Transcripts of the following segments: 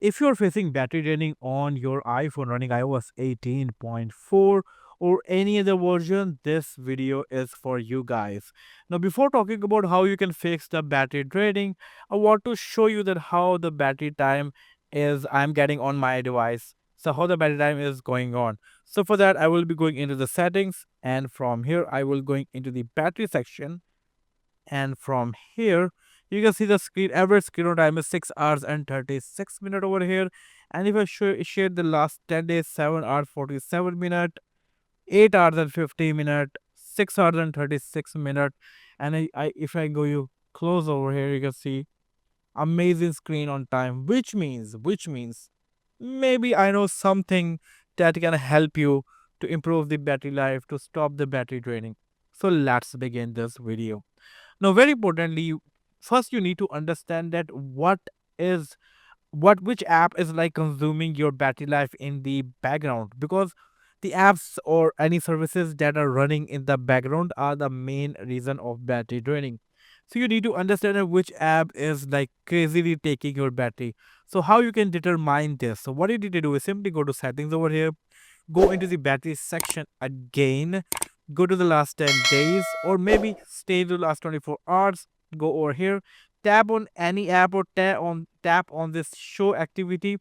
If you're facing battery draining on your iPhone running iOS 18.4 or any other version, this video is for you guys. Now, before talking about how you can fix the battery draining, I want to show you that how the battery time is I'm getting on my device. So how the battery time is going on. So for that, I will be going into the settings, and from here I will going into the battery section, and from here you can see the screen average screen on time is 6 hours and 36 minutes over here. And if I share the last 10 days, 7 hours 47 minutes, 8 hours and 50 minutes, 6 hours and 36 minutes. And if I go you close over here, you can see amazing screen on time, which means maybe I know something that can help you to improve the battery life, to stop the battery draining. So let's begin this video. Now, very importantly, first you need to understand that is which app is like consuming your battery life in the background, because the apps or any services that are running in the background are the main reason of battery draining. So you need to understand that which app is like crazily taking your battery. So how you can determine this? So what you need to do is simply go to settings over here, go into the battery section again, go to the last 10 days, or maybe stay to the last 24 hours, go over here, tap on any app or tap on this show activity.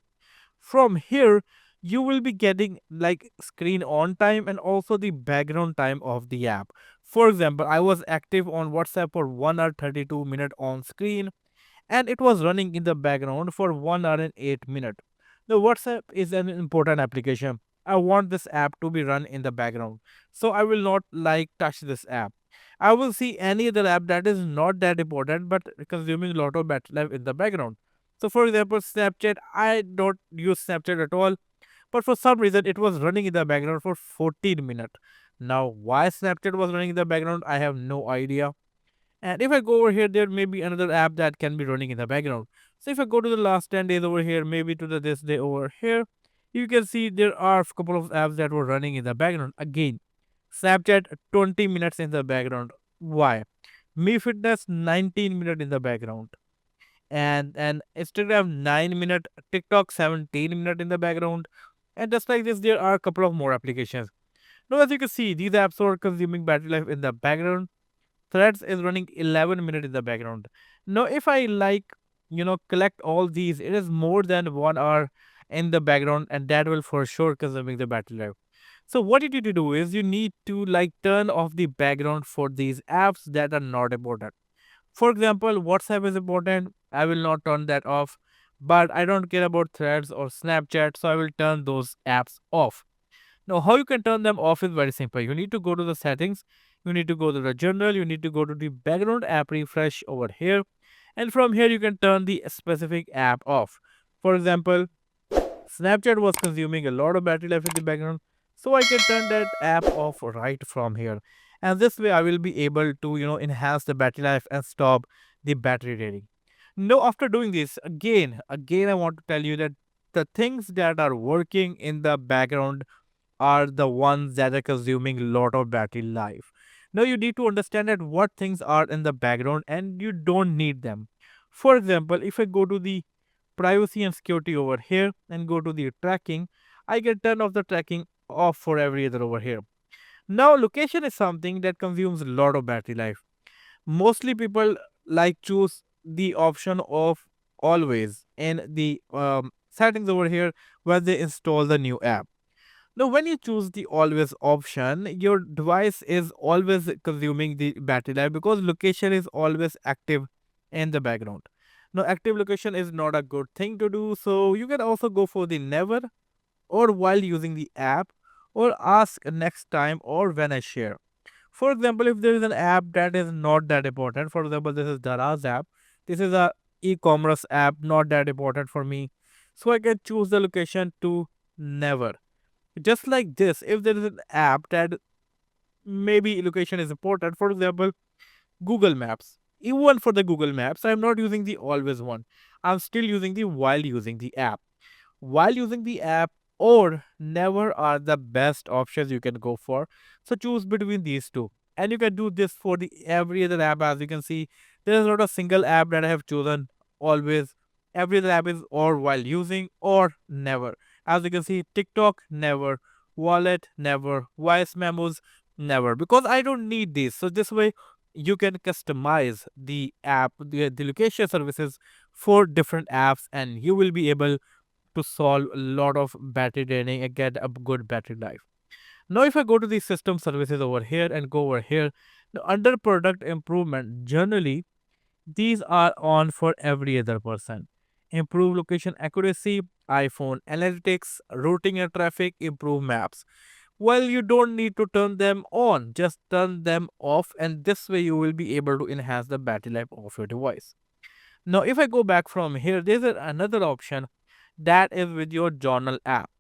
From here you will be getting like screen on time and also the background time of the app. For example, I was active on WhatsApp for 1 hour 32 minute on screen, and it was running in the background for 1 hour and 8 minutes. The WhatsApp is an important application. I want this app to be run in the background. So I will not like touch this app. I will see any other app that is not that important but consuming a lot of battery life in the background. So for example, Snapchat, I don't use Snapchat at all, but for some reason it was running in the background for 14 minutes. Now why Snapchat was running in the background, I have no idea. And if I go over here, there may be another app that can be running in the background. So if I go to the last 10 days over here, maybe to the this day over here, you can see there are a couple of apps that were running in the background. Again, Snapchat 20 minutes in the background. Why? Me Fitness 19 minutes in the background. And Instagram 9 minutes, TikTok 17 minutes in the background. And just like this, there are a couple of more applications. Now as you can see, these apps are consuming battery life in the background. Threads is running 11 minutes in the background. Now, if I collect all these, it is more than 1 hour in the background, and that will for sure consuming the battery life. So what you need to do is you need to like turn off the background for these apps that are not important. For example, WhatsApp is important. I will not turn that off, but I don't care about Threads or Snapchat, so I will turn those apps off. Now, how you can turn them off is very simple. You need to go to the settings, you need to go to the general, you need to go to the background app refresh over here, and from here you can turn the specific app off. For example, Snapchat was consuming a lot of battery life in the background, so I can turn that app off right from here. And this way I will be able to, enhance the battery life and stop the battery draining. Now, after doing this, again, I want to tell you that the things that are working in the background are the ones that are consuming a lot of battery life. Now you need to understand that what things are in the background and you don't need them. For example, if I go to the privacy and security over here and go to the tracking, I can turn off the tracking off for every other over here. Now location is something that consumes a lot of battery life. Mostly people like choose the option of always in the settings over here when they install the new app. Now, when you choose the always option, your device is always consuming the battery life because location is always active in the background. Now, active location is not a good thing to do, so you can also go for the never or while using the app or ask next time or when I share. For example, if there is an app that is not that important, for example, this is Daraz app, this is a e-commerce app not that important for me, so I can choose the location to never. Just like this, if there is an app that maybe location is important, for example, Google Maps. Even for the Google Maps, I'm not using the always one. I'm still using the while using the app. While using the app or never are the best options you can go for. So choose between these two. And you can do this for the every other app. As you can see, there is not a single app that I have chosen always Every other app is or while using or never. As you can see, TikTok never, wallet never, voice memos never, because I don't need these. So this way you can customize the app, the location services for different apps, and you will be able to solve a lot of battery draining and get a good battery life. Now, if I go to the system services over here and go over here, under product improvement, generally these are on for every other person. Improve location accuracy, iPhone analytics, routing and traffic, improve maps. Well, you don't need to turn them on, just turn them off, and this way you will be able to enhance the battery life of your device. Now, if I go back from here, there's another option that is with your journal app.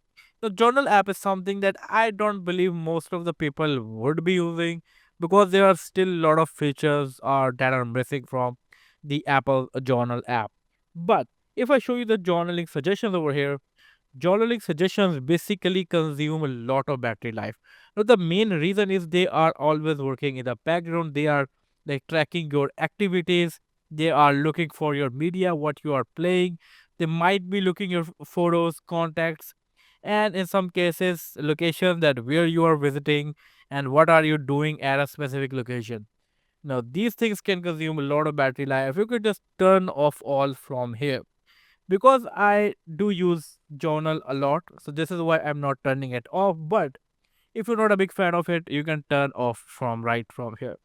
The journal app is something that I don't believe most of the people would be using, because there are still a lot of features that are missing from the Apple journal app. But if I show you the journaling suggestions over here, journaling suggestions basically consume a lot of battery life. Now, the main reason is they are always working in the background. They are like tracking your activities. They are looking for your media, what you are playing. They might be looking your photos, contacts, and in some cases, location that where you are visiting and what are you doing at a specific location. Now, these things can consume a lot of battery life. You could just turn off all from here, because I do use journal a lot, so this is why I'm not turning it off. But if you're not a big fan of it, you can turn off from right from here.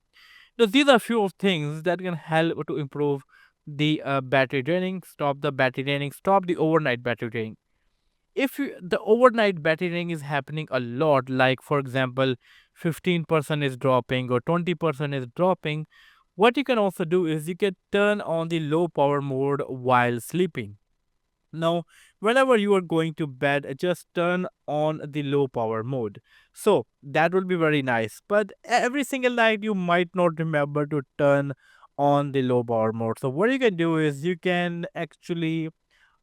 So these are few of things that can help to improve the battery draining, stop the battery draining, stop the overnight battery draining. If the overnight battery draining is happening a lot, like for example 15% is dropping or 20% is dropping, what you can also do is you can turn on the low power mode while sleeping. Now, whenever you are going to bed, just turn on the low power mode. So that will be very nice. But every single night, you might not remember to turn on the low power mode. So what you can do is you can actually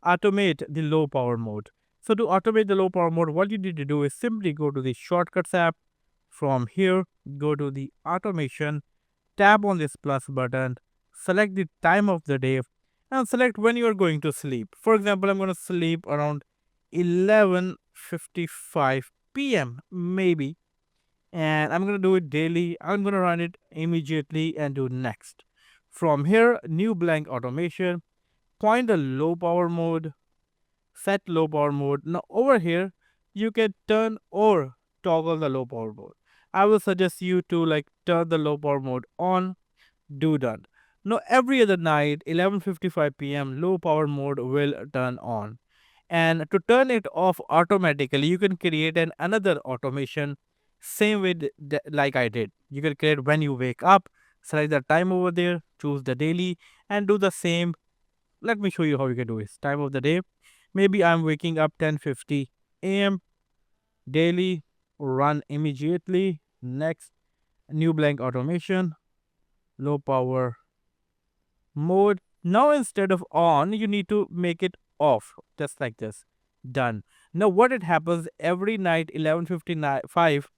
automate the low power mode. So to automate the low power mode, what you need to do is simply go to the shortcuts app. From here, go to the automation, tap on this plus button, select the time of the day, and select when you are going to sleep. For example, I'm going to sleep around 11:55 p.m. maybe, and I'm going to do it daily. I'm going to run it immediately and do next. From here, new blank automation, point the low power mode, set low power mode. Now over here, you can turn or toggle the low power mode. I will suggest you to like turn the low power mode on, do done. Now every other night, 11:55 p.m. low power mode will turn on. And to turn it off automatically, you can create another automation same way like I did. You can create when you wake up, select the time over there, choose the daily, and do the same. Let me show you how you can do it. Time of the day. Maybe I'm waking up 10:50 a.m. daily, run immediately. Next, new blank automation, low power mode. Now instead of on, you need to make it off, just like this. Done. Now what it happens every night 11:55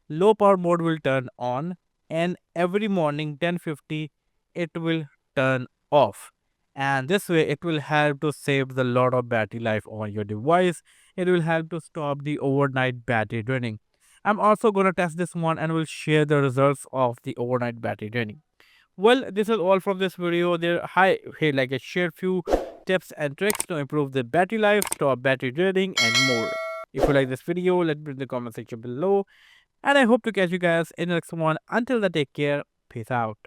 low power mode will turn on, and every morning 10:50 it will turn off. And this way it will help to save the lot of battery life on your device. It will help to stop the overnight battery draining. I'm also going to test this one and will share the results of the overnight battery draining. Well, this is all from this video. Like I shared few tips and tricks to improve the battery life, stop battery draining, and more. If you like this video, let me know in the comment section below. And I hope to catch you guys in the next one. Until then, take care. Peace out.